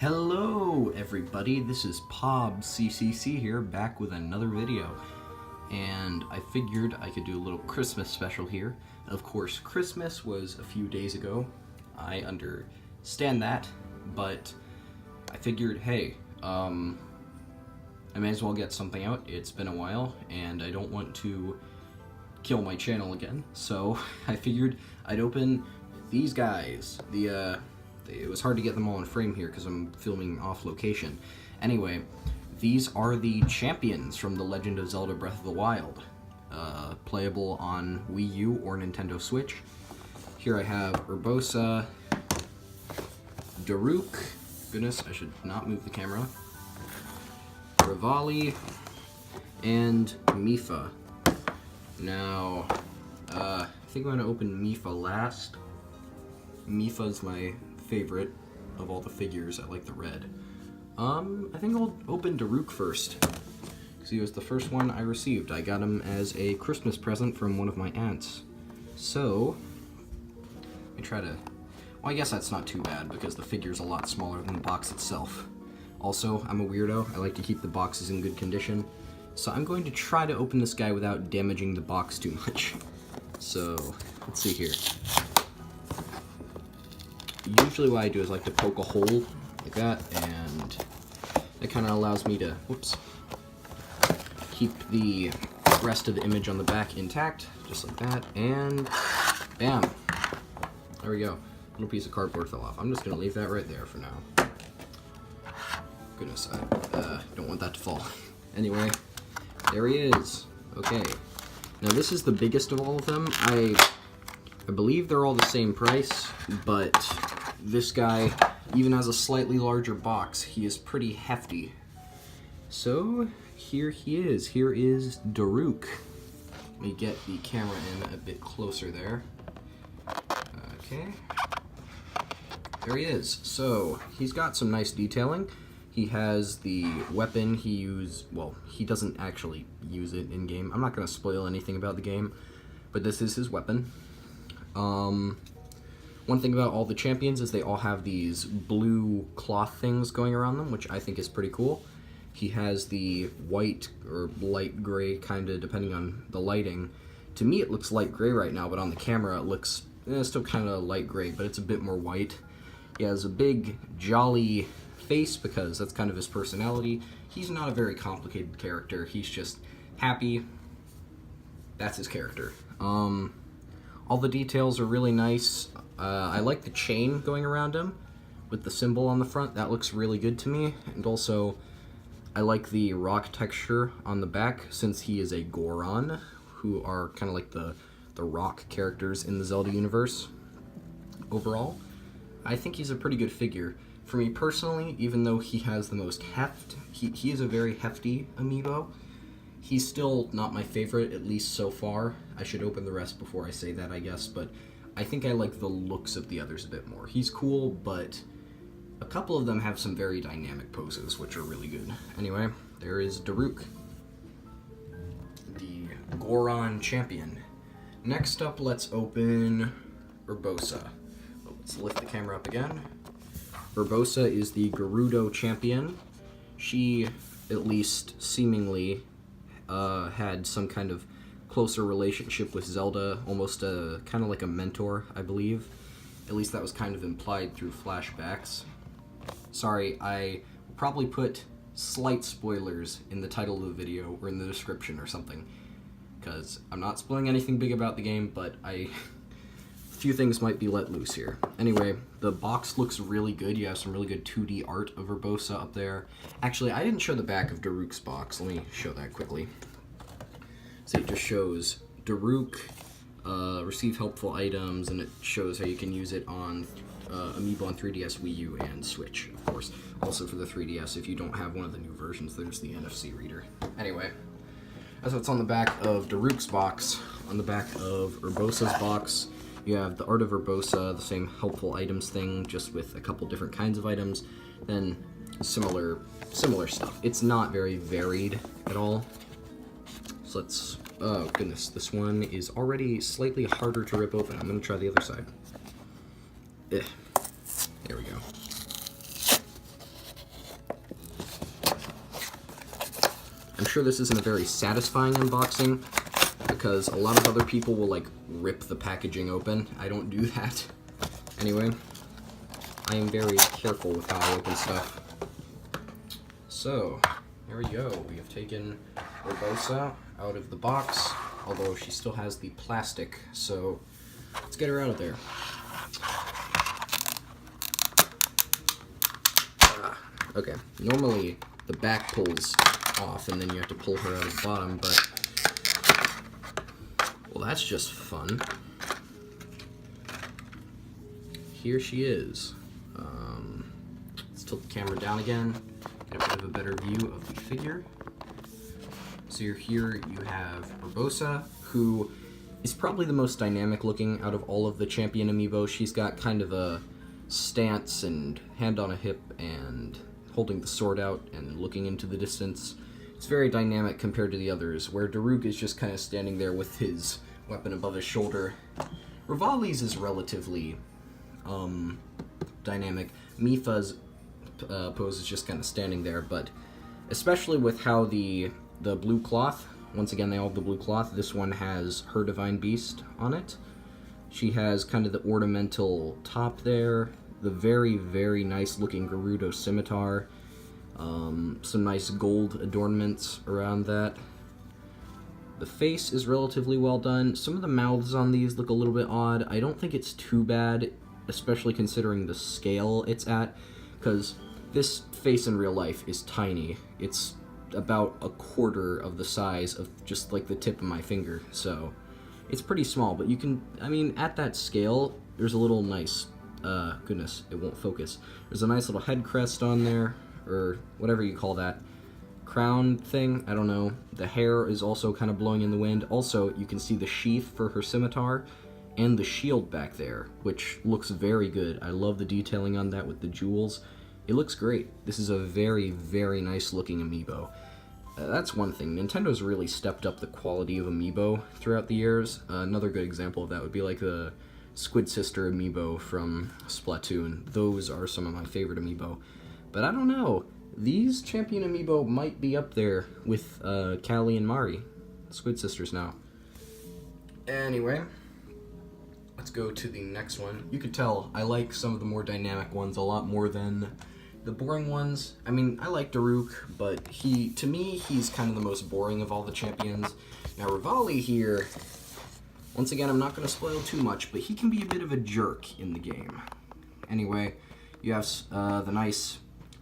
Hello everybody, this is Pobccc here, back with another video. And I figured I could do a little Christmas special here. Of course, Christmas was a few days ago. I understand that, but I figured, hey, I may as well get something out. It's been a while, and I don't want to kill my channel again. So I figured I'd open these guys. It was hard to get them all in frame here because I'm filming off location. Anyway, these are the champions from The Legend of Zelda Breath of the Wild. Playable on Wii U or Nintendo Switch. Here I have Urbosa, Daruk, goodness, I should not move the camera, Revali, and Mipha. Now, I think I'm going to open Mipha last. Mipha's my favorite of all the figures. I like the red. I think I'll open Daruk first, because he was the first one I received. I got him as a Christmas present from one of my aunts. So, let me try to... Well, I guess that's not too bad, because the figure's a lot smaller than the box itself. Also, I'm a weirdo. I like to keep the boxes in good condition. So I'm going to try to open this guy without damaging the box too much. So, let's see here. Usually what I do is like to poke a hole like that, and it kind of allows me to, whoops, keep the rest of the image on the back intact, just like that, and bam, there we go. A little piece of cardboard fell off. I'm just going to leave that right there for now. Goodness, I don't want that to fall. Anyway, there he is. Okay, now this is the biggest of all of them. I believe they're all the same price, but this guy even has a slightly larger box. He is pretty hefty. So here he is. Here is Daruk. Let me get the camera in a bit closer there. Okay. There he is. So he's got some nice detailing. He has the weapon he used. Well, he doesn't actually use it in game. I'm not going to spoil anything about the game, but this is his weapon. One thing about all the champions is they all have these blue cloth things going around them, which I think is pretty cool. He has the white or light gray, kind of depending on the lighting. To me it looks light gray right now, but on the camera it looks still kind of light gray, but it's a bit more white. He has a big jolly face because that's kind of his personality. He's not a very complicated character. He's just happy. That's his character. All the details are really nice. I like the chain going around him with the symbol on the front. That looks really good to me. And also, I like the rock texture on the back, since he is a Goron, who are kind of like the rock characters in the Zelda universe. Overall, I think he's a pretty good figure. For me personally, even though he has the most heft, he is a very hefty amiibo. He's still not my favorite, at least so far. I should open the rest before I say that, I guess, but I think I like the looks of the others a bit more. He's cool, but a couple of them have some very dynamic poses, which are really good. Anyway, there is Daruk, the Goron champion. Next up, let's open Urbosa. Let's lift the camera up again. Urbosa is the Gerudo champion. She, at least seemingly, had some kind of closer relationship with Zelda, almost kind of like a mentor, I believe. At least that was kind of implied through flashbacks. Sorry, I will probably put slight spoilers in the title of the video or in the description or something, because I'm not spoiling anything big about the game, but a few things might be let loose here. Anyway, the box looks really good. You have some really good 2D art of Urbosa up there. Actually, I didn't show the back of Daruk's box. Let me show that quickly. So it just shows Daruk, receive helpful items, and it shows how you can use it on Amiibo on 3DS, Wii U, and Switch, of course. Also for the 3DS, if you don't have one of the new versions, there's the NFC reader. Anyway, that's what's on the back of Daruk's box. On the back of Urbosa's box, you have the art of Urbosa, the same helpful items thing, just with a couple different kinds of items, then similar stuff. It's not very varied at all. So let's, oh goodness, this one is already slightly harder to rip open. I'm gonna try the other side. There we go. I'm sure this isn't a very satisfying unboxing, because a lot of other people will, like, rip the packaging open. I don't do that. Anyway, I am very careful with how I open stuff. So, here we go. We have taken Urbosa out of the box, although she still has the plastic, so let's get her out of there. Okay, normally the back pulls off and then you have to pull her out of the bottom, but, well, that's just fun. Here she is. Let's tilt the camera down again, get a bit of a better view of the figure. So here you have Urbosa, who is probably the most dynamic looking out of all of the champion amiibo. She's got kind of a stance and hand on a hip and holding the sword out and looking into the distance. It's very dynamic compared to the others, where Daruk is just kind of standing there with his weapon above his shoulder. Revali's is relatively dynamic. Mipha's pose is just kind of standing there, but especially with how the blue cloth, once again they all have the blue cloth, this one has her Divine Beast on it. She has kind of the ornamental top there, the very, very nice looking Gerudo scimitar, some nice gold adornments around that. The face is relatively well done. Some of the mouths on these look a little bit odd. I don't think it's too bad, especially considering the scale it's at, because this face in real life is tiny. It's about a quarter of the size of just like the tip of my finger, so it's pretty small, but you can, I mean, at that scale, there's a little nice, goodness, it won't focus. There's a nice little head crest on there, or whatever you call that, crown thing, I don't know. The hair is also kind of blowing in the wind. Also, you can see the sheath for her scimitar, and the shield back there, which looks very good. I love the detailing on that with the jewels. It looks great. This is a very, very nice looking amiibo. That's one thing. Nintendo's really stepped up the quality of amiibo throughout the years. Another good example of that would be like the Squid Sister amiibo from Splatoon. Those are some of my favorite amiibo. But I don't know. These Champion amiibo might be up there with Callie and Mari. Squid Sisters now. Anyway, let's go to the next one. You could tell I like some of the more dynamic ones a lot more than the boring ones. I mean, I like Daruk, but to me, he's kind of the most boring of all the champions. Now, Revali here, once again, I'm not going to spoil too much, but he can be a bit of a jerk in the game. Anyway, you have the nice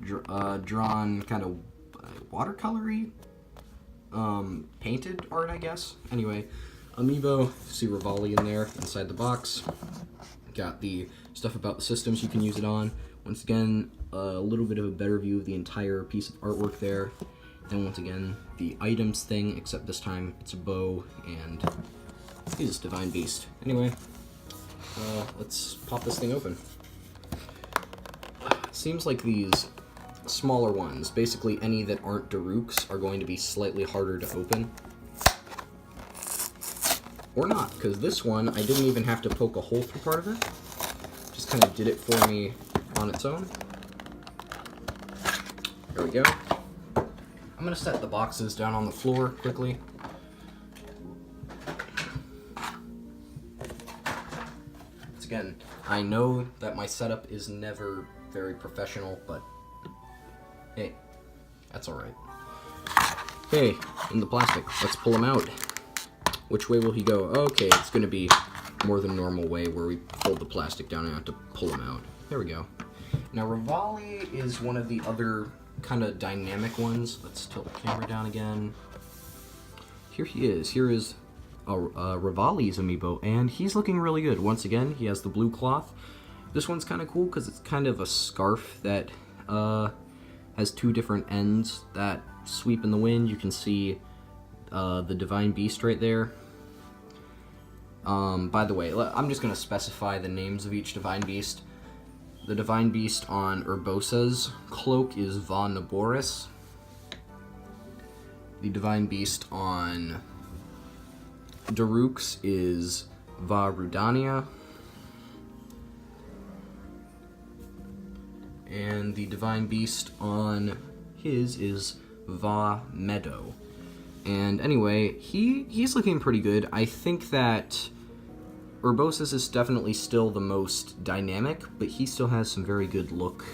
drawn kind of watercolory, painted art, I guess. Anyway, amiibo, see Revali in there inside the box. Got the stuff about the systems you can use it on. Once again, a little bit of a better view of the entire piece of artwork there. Then once again, the items thing, except this time it's a bow and his Divine Beast. Anyway, let's pop this thing open. Seems like these smaller ones, basically any that aren't Daruk's, are going to be slightly harder to open. Or not, because this one, I didn't even have to poke a hole through part of it. Just kind of did it for me on its own. There we go. I'm going to set the boxes down on the floor quickly. Once again, I know that my setup is never very professional, but hey, that's alright. Okay, in the plastic, let's pull him out. Which way will he go? Okay, it's going to be more the normal way where we fold the plastic down and have to pull him out. There we go. Now, Revali is one of the other kind of dynamic ones. Let's tilt the camera down again. Here he is. Here is Revali's amiibo, and he's looking really good. Once again, he has the blue cloth. This one's kind of cool because it's kind of a scarf that has two different ends that sweep in the wind. You can see the Divine Beast right there. By the way, I'm just going to specify the names of each Divine Beast. The Divine Beast on Urbosa's cloak is Va Naboris. The Divine Beast on Daruk's is Va Rudania. And the Divine Beast on his is Va Meadow. And anyway, he's looking pretty good. I think that Urbosa's is definitely still the most dynamic, but he still has some very good look.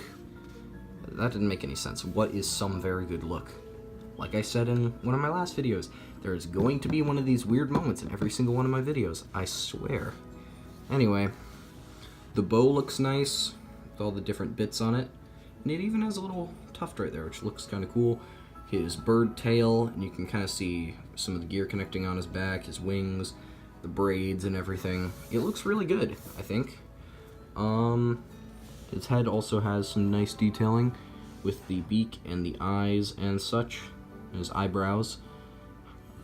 That didn't make any sense. What is some very good look? Like I said in one of my last videos, there's going to be one of these weird moments in every single one of my videos. I swear. Anyway, the bow looks nice with all the different bits on it. And it even has a little tuft right there, which looks kind of cool. His bird tail, and you can kind of see some of the gear connecting on his back, his wings, the braids and everything. It looks really good, I think. His head also has some nice detailing with the beak and the eyes and such, and his eyebrows.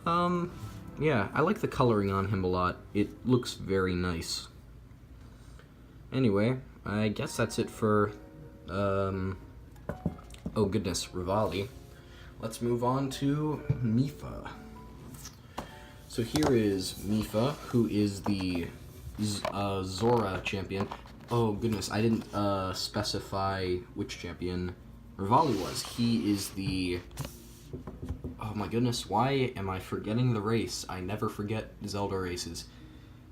Yeah, I like the coloring on him a lot. It looks very nice. Anyway, I guess that's it for, oh goodness, Revali. Let's move on to Mipha. So here is Mipha, who is the Zora champion. Oh goodness, I didn't specify which champion Revali was. He is the... Oh my goodness, why am I forgetting the race? I never forget Zelda races.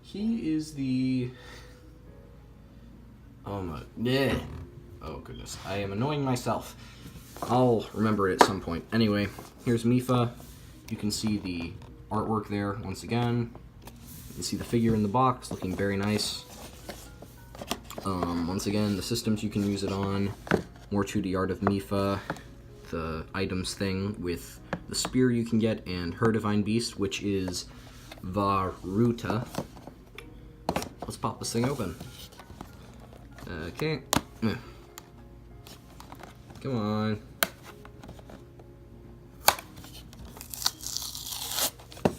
He is the... Oh my... Yeah. Oh goodness, I am annoying myself. I'll remember it at some point. Anyway, here's Mipha. You can see the artwork there once again. You can see the figure in the box looking very nice. Once again, the systems you can use it on. More to the art of Mipha. The items thing with the spear you can get, and her divine beast, which is Varuta. Let's pop this thing open. Okay. Come on.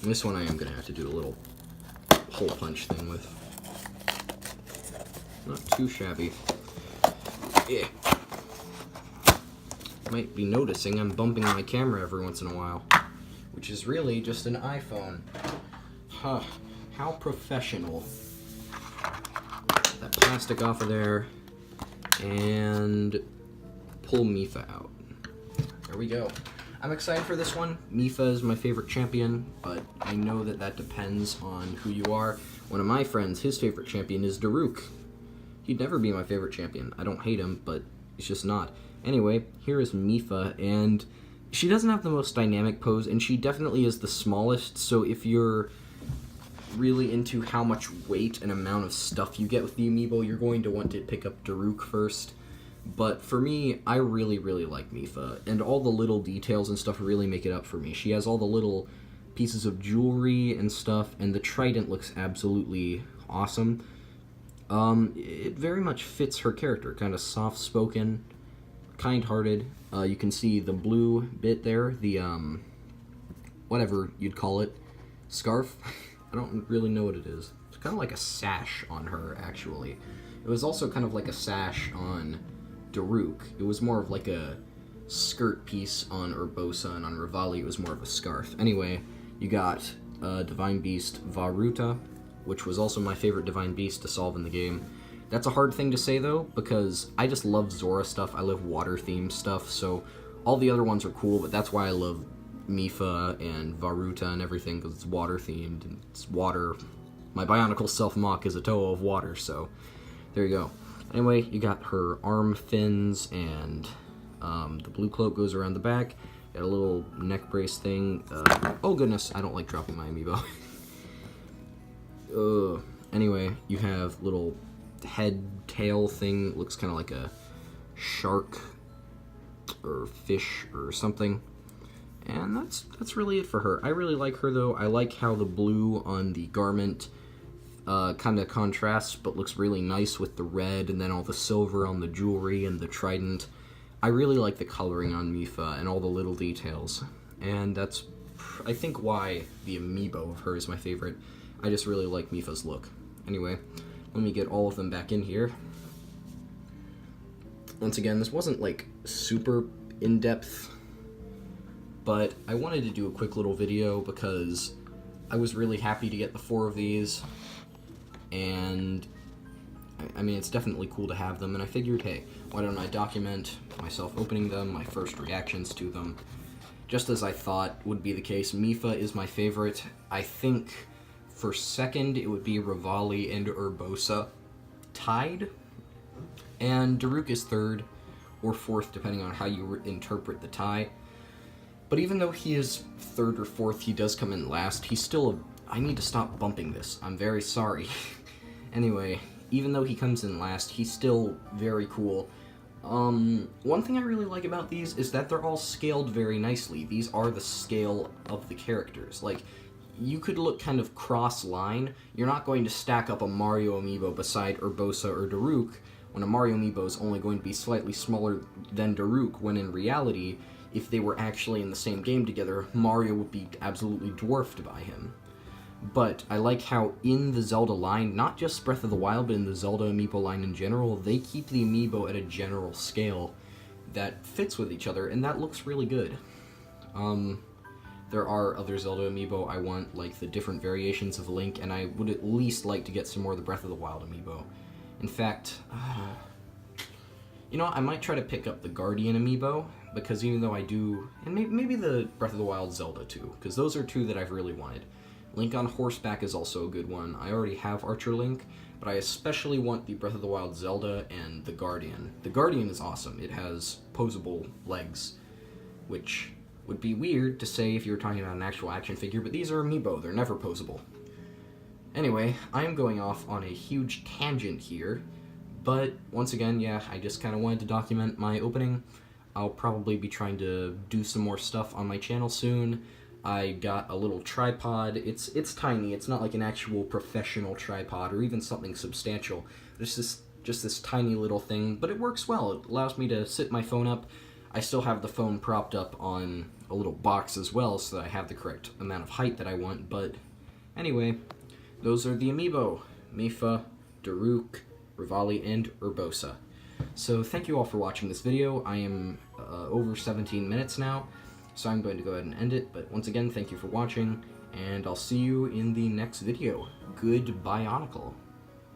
This one I am going to have to do a little hole punch thing with. Not too shabby. Yeah. Might be noticing I'm bumping my camera every once in a while, which is really just an iPhone. Huh. How professional. That plastic off of there, and pull Mipha out. There we go. I'm excited for this one. Mipha is my favorite champion, but I know that that depends on who you are. One of my friends, his favorite champion is Daruk. He'd never be my favorite champion. I don't hate him, but it's just not. Anyway, here is Mipha, and she doesn't have the most dynamic pose, and she definitely is the smallest, so if you're really into how much weight and amount of stuff you get with the Amiibo, you're going to want to pick up Daruk first. But for me, I really, really like Mipha, and all the little details and stuff really make it up for me. She has all the little pieces of jewelry and stuff, and the trident looks absolutely awesome. It very much fits her character, kind of soft-spoken, kind-hearted. You can see the blue bit there, the, whatever you'd call it, scarf. I don't really know what it is. It's kind of like a sash on her, actually. It was also kind of like a sash on Daruk. It was more of like a skirt piece on Urbosa, and on Revali it was more of a scarf. Anyway, you got Divine Beast Varuta, which was also my favorite Divine Beast to solve in the game. That's a hard thing to say, though, because I just love Zora stuff. I love water-themed stuff, so all the other ones are cool, but that's why I love Mipha and Varuta and everything, because it's water-themed, and it's water. My Bionicle Self-Mock is a toe of water, so there you go. Anyway, you got her arm fins, and the blue cloak goes around the back. Got a little neck brace thing. Oh goodness, I don't like dropping my Amiibo. Anyway, you have little head tail thing. Looks kind of like a shark or fish or something. And that's really it for her. I really like her, though. I like how the blue on the garment kind of contrasts, but looks really nice with the red, and then all the silver on the jewelry and the trident. I really like the coloring on Mipha and all the little details. And that's, I think, why the Amiibo of her is my favorite. I just really like Mipha's look. Anyway, let me get all of them back in here. Once again, this wasn't, like, super in-depth, but I wanted to do a quick little video because I was really happy to get the 4 of these, and I mean, it's definitely cool to have them, and I figured, hey, why don't I document myself opening them, my first reactions to them, just as I thought would be the case, Mipha is my favorite. I think for second it would be Revali and Urbosa tied, and Daruk is third or fourth depending on how you interpret the tie. But even though he is third or fourth, he does come in last. He's still I need to stop bumping this. I'm very sorry. Anyway, even though he comes in last, he's still very cool. One thing I really like about these is that they're all scaled very nicely. These are the scale of the characters. Like, you could look kind of cross-line. You're not going to stack up a Mario amiibo beside Urbosa or Daruk when a Mario amiibo is only going to be slightly smaller than Daruk, when in reality, if they were actually in the same game together, Mario would be absolutely dwarfed by him. But I like how in the Zelda line, not just Breath of the Wild, but in the Zelda amiibo line in general, they keep the amiibo at a general scale that fits with each other, and that looks really good. There are other Zelda amiibo I want, like the different variations of Link, and I would at least like to get some more of the Breath of the Wild amiibo. In fact, you know, I might try to pick up the Guardian amiibo, because even though I do, and maybe the Breath of the Wild Zelda too, because those are two that I've really wanted. Link on horseback is also a good one. I already have Archer Link, but I especially want the Breath of the Wild Zelda and the Guardian. The Guardian is awesome. It has posable legs, which would be weird to say if you were talking about an actual action figure, but these are amiibo. They're never posable. Anyway, I am going off on a huge tangent here, but once again, yeah, I just kind of wanted to document my opening. I'll probably be trying to do some more stuff on my channel soon. I got a little tripod. It's tiny. It's not like an actual professional tripod or even something substantial. It's just this tiny little thing, but it works well. It allows me to sit my phone up. I still have the phone propped up on a little box as well, so that I have the correct amount of height that I want. But anyway, those are the amiibo: Mipha, Daruk, Revali, and Urbosa. So thank you all for watching this video. I am over 17 minutes now, so I'm going to go ahead and end it. But once again, thank you for watching, and I'll see you in the next video. Goodbye, Onicle.